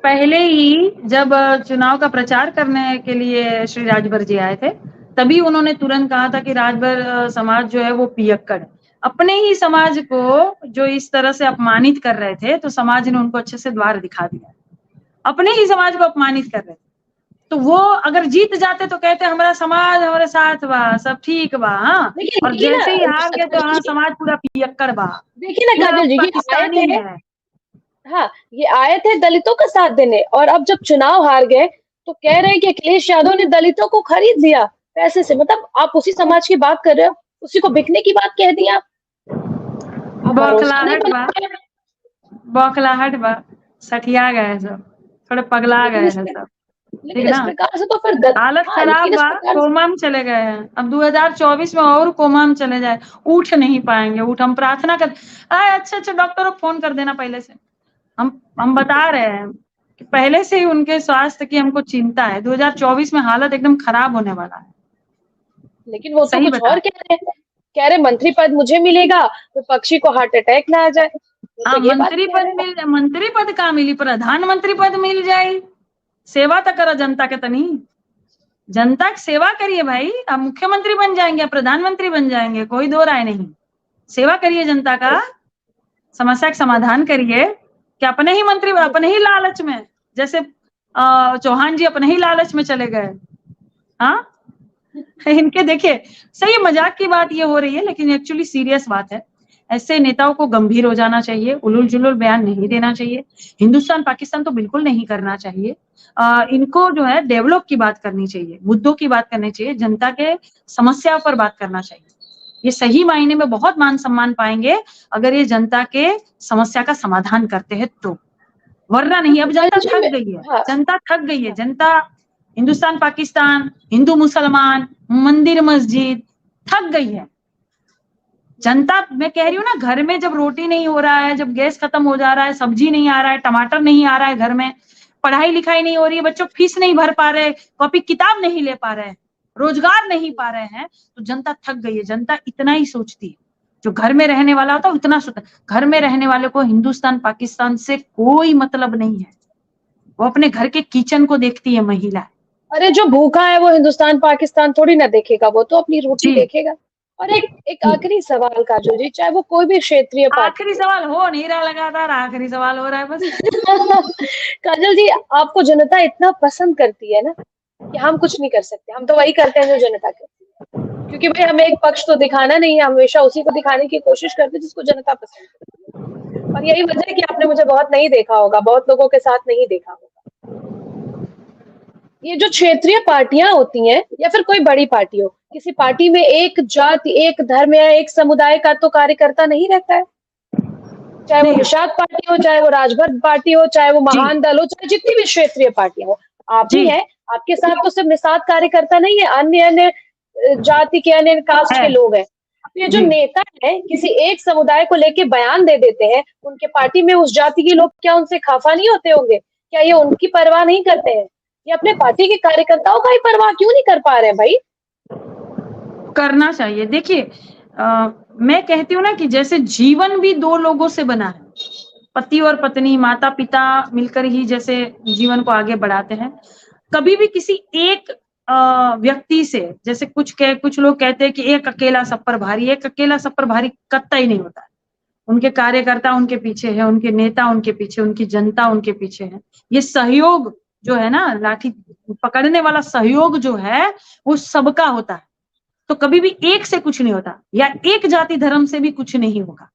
पहले ही जब चुनाव का प्रचार करने के लिए श्री राजभर जी आए थे, तभी उन्होंने तुरंत कहा था कि राजभर समाज जो है वो पियक्कड़ है। अपने ही समाज को जो इस तरह से अपमानित कर रहे थे, तो समाज ने उनको अच्छे से द्वार दिखा दिया। अपने ही समाज को अपमानित कर रहे थे। तो वो अगर जीत जाते तो कहते हमारा समाज हमारे साथ बा, सब ठीक बा, हाँ। और देखिए जैसे ही ना हार गए तो हाँ समाज पूरा पियक्कड़ बा, देखिए ना पूरा काजल जी, ये आए पाकिस्तानी थे, है। हाँ, ये आए थे दलितों का साथ देने, और अब जब चुनाव हार गए तो कह रहे हैं कि अखिलेश यादव ने दलितों को खरीद लिया पैसे से। मतलब आप उसी समाज की बात कर रहे हो, उसी को बिकने की बात कह दी आप। भरोसा नहीं बौखलाहट बा, बना है। बौखलाहट बा, सठिया गए सब, थोड़े पगला लेकिन गए इस हैं प्र- सब, ठीक लेकिन इस ना। प्रकार से तो फिर हालत हाँ, खराब लेकिन इस बा, प्रकार से कोमा में चले गए हैं। अब 2024 में और कोमा में चले जाए, उठ नहीं पाएंगे। उठ, हम प्रार्थना कर अच्छा डॉक्टर को फोन कर देना पहले से। हम बता रहे हैं कि पहले से ही उनके स्वास्थ्य की हमको चिंता है। 2024 में हालत एकदम खराब होने वाला है। लेकिन वो तो सही कुछ बता और रहे। कह रहे मंत्री पद मुझे मिलेगा तो पक्षी को हार्ट अटैक ना आ जाए, वो तो हाँ, ये बात कह रहे हैं। मंत्री पद का मिली, प्रधानमंत्री पद मिल जाए। सेवा तो करो जनता के तनी, जनता की सेवा करिए भाई। आप मुख्यमंत्री बन जाएंगे, प्रधानमंत्री बन जाएंगे, कोई दो राय नहीं। सेवा करिए जनता का, समस्या का समाधान करिए। कि अपने ही मंत्री अपने ही लालच में, जैसे चौहान जी अपने ही लालच में चले गए। हाँ, इनके देखिए, सही मजाक की बात ये हो रही है, लेकिन एक्चुअली सीरियस बात है। ऐसे नेताओं को गंभीर हो जाना चाहिए, उलुल जुलुल बयान नहीं देना चाहिए। हिंदुस्तान पाकिस्तान तो बिल्कुल नहीं करना चाहिए। इनको जो है डेवलप की बात करनी चाहिए, मुद्दों की बात करनी चाहिए, जनता के समस्या पर बात करना चाहिए। ये सही मायने में बहुत मान सम्मान पाएंगे अगर ये जनता के समस्या का समाधान करते हैं तो, वरना नहीं। अब जनता जी, थक गई है, हाँ, जनता थक गई है। हाँ, जनता हिंदुस्तान पाकिस्तान, हिंदू मुसलमान, मंदिर मस्जिद, थक गई है जनता। मैं कह रही हूँ ना, घर में जब रोटी नहीं हो रहा है, जब गैस खत्म हो जा रहा है, सब्जी नहीं आ रहा है, टमाटर नहीं आ रहा है घर में, पढ़ाई लिखाई नहीं हो रही है, बच्चों फीस नहीं भर पा रहे, कॉपी किताब नहीं ले पा रहे, रोजगार नहीं पा रहे हैं, तो जनता थक गई है। जनता इतना ही सोचती है, जो घर में रहने वाला होता है उतना सोचता है। घर में रहने वाले को हिंदुस्तान पाकिस्तान से कोई मतलब नहीं है, वो अपने घर के किचन को देखती है महिला। अरे जो भूखा है वो हिंदुस्तान पाकिस्तान थोड़ी ना देखेगा, वो तो अपनी रोटी जी देखेगा। और एक एक जी। आखिरी सवाल काजल जी, चाहे वो कोई भी क्षेत्रीय पार्टी आखिरी हो। सवाल हो नहीं रहा, लगातार आखिरी सवाल हो रहा है बस। काजल जी, आपको जनता इतना पसंद करती है ना कि हम कुछ नहीं कर सकते, हम तो वही करते हैं जो जनता करती है। क्योंकि भाई हमें एक पक्ष तो दिखाना नहीं है, हमेशा उसी को दिखाने की कोशिश करते हैं जिसको जनता पसंद करती है। और यही वजह है कि आपने मुझे बहुत नहीं देखा होगा, बहुत लोगों के साथ नहीं देखा होगा। ये जो क्षेत्रीय पार्टियां होती हैं या फिर कोई बड़ी पार्टी हो, किसी पार्टी में एक जाति, एक धर्म या एक समुदाय का तो कार्यकर्ता नहीं रहता है। चाहे वो नहीं रहता। निषाद पार्टी हो, चाहे वो राजभर पार्टी हो, चाहे वो जी महान दल हो, चाहे जितनी भी क्षेत्रीय पार्टियां हो, आप ही जी हैं। आपके साथ तो सिर्फ निषाद कार्यकर्ता नहीं है, अन्य अन्य जाति के, अन्य कास्ट है। के लोग हैं। अब ये जो जी नेता है किसी एक समुदाय को लेके बयान दे देते हैं, उनके पार्टी में उस जाति के लोग क्या उनसे खफा नहीं होते होंगे? क्या ये उनकी परवाह नहीं करते हैं? ये अपने पार्टी के कार्यकर्ताओं का ही परवाह क्यों नहीं कर पा रहे हैं भाई? करना चाहिए। देखिए, मैं कहती हूँ ना कि जैसे जीवन भी दो लोगों से बना है, पति और पत्नी, माता पिता मिलकर ही जैसे जीवन को आगे बढ़ाते हैं। कभी भी किसी एक व्यक्ति से, जैसे कुछ लोग कहते हैं कि एक अकेला सब पर भारी, एक अकेला सब पर भारी कतई नहीं होता है। उनके कार्यकर्ता उनके पीछे है, उनके नेता उनके पीछे, उनकी जनता उनके पीछे है। ये सहयोग जो है ना, लाठी पकड़ने वाला सहयोग जो है, वो सबका होता है। तो कभी भी एक से कुछ नहीं होता, या एक जाति धर्म से भी कुछ नहीं होगा,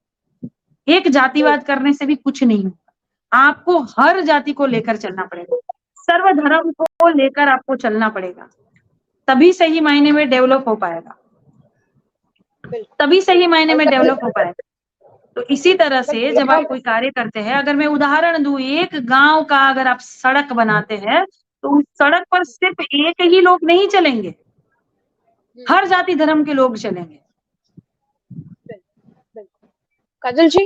एक जातिवाद करने से भी कुछ नहीं होगा। आपको हर जाति को लेकर चलना पड़ेगा, सर्वधर्म को लेकर आपको चलना पड़ेगा, तभी सही मायने में डेवलप हो पाएगा, बिल्कुल। तभी सही मायने और में डेवलप हो पाएगा। तो इसी तरह से जब आप यहाँ कोई कार्य करते हैं, अगर मैं उदाहरण दूं, एक गांव का अगर आप सड़क बनाते हैं, तो उस सड़क पर सिर्फ एक ही लोग नहीं चलेंगे, हर जाति धर्म के लोग चलेंगे। बिल्कुल, बिल्कुल। काजल जी,